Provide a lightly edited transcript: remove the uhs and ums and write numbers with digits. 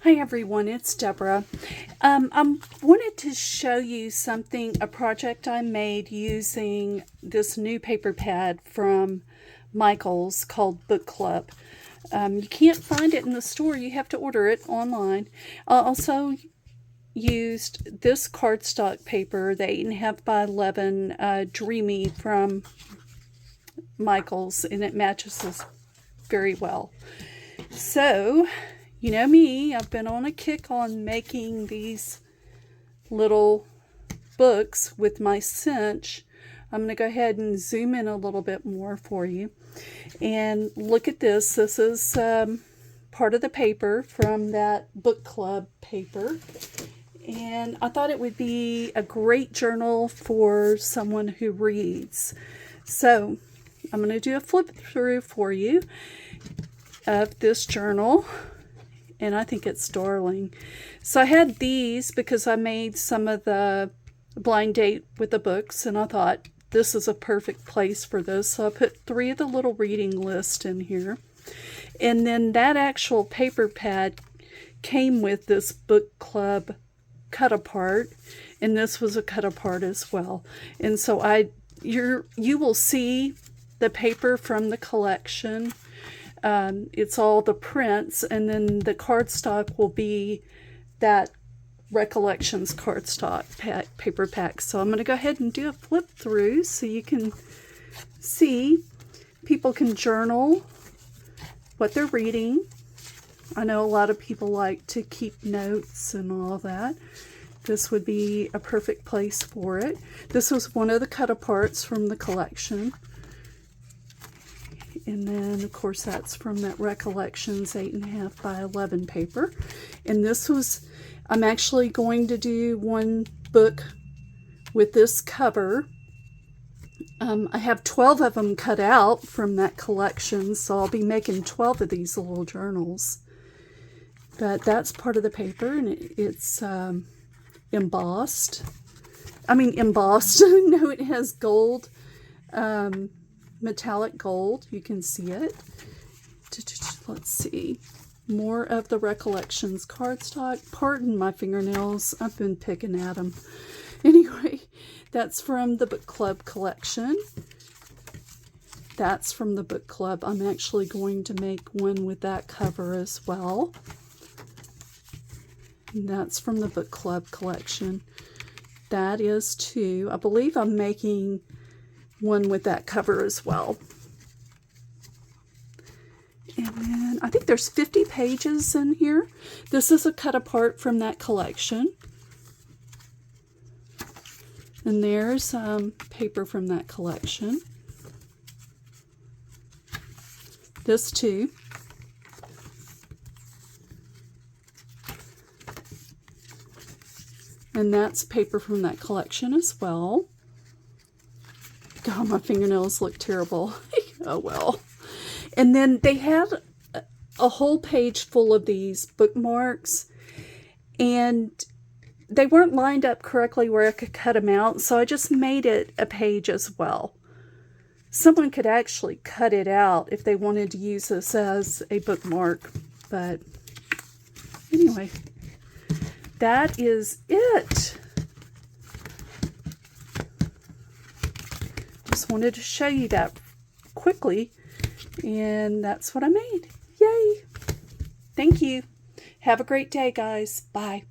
Hi everyone, it's Deborah. I wanted to show you a project I made using this new paper pad from Michaels called Book Club. You can't find it in the store, you have to order it online. I also used this cardstock paper, the 8.5 by 11 Dreamy from Michaels, and it matches this very well. So, you know me, I've been on a kick on making these little books with my cinch. I'm going to go ahead and zoom in a little bit more for you. And look at this. This is part of the paper from that book club paper. And I thought it would be a great journal for someone who reads. So I'm going to do a flip through for you of this journal. And I think it's darling. So I had these because I made some of the blind date with the books, and I thought this is a perfect place for this. So I put 3 of the little reading list in here. And then that actual paper pad came with this book club cut apart, and this was a cut apart as well. And so you will see the paper from the collection. It's all the prints, and then the cardstock will be that Recollections cardstock paper pack. So I'm going to go ahead and do a flip through so you can see. People can journal what they're reading. I know a lot of people like to keep notes and all that. This would be a perfect place for it. This was one of the cut aparts from the collection. And then, of course, that's from that Recollections 8.5 by 11 paper. And this was, I'm actually going to do one book with this cover. I have 12 of them cut out from that collection, so I'll be making 12 of these little journals. But that's part of the paper, and it's embossed. No, it has gold. Metallic gold, you can see it. Let's see, more of the Recollections cardstock. Pardon my fingernails, I've been picking at them. Anyway, that's from the book club collection. That's from the book club. I'm actually going to make one with that cover as well. And that's from the book club collection. That is too. I believe I'm making one with that cover as well. And then I think there's 50 pages in here. This is a cut apart from that collection. And there's paper from that collection. This too. And that's paper from that collection as well. God, my fingernails look terrible. Oh well. And then they had a whole page full of these bookmarks, and they weren't lined up correctly where I could cut them out, so I just made it a page as well. Someone could actually cut it out if they wanted to use this as a bookmark, but anyway, that is it. Just wanted to show you that quickly, and that's what I made. Yay! Thank you. Have a great day, guys. Bye.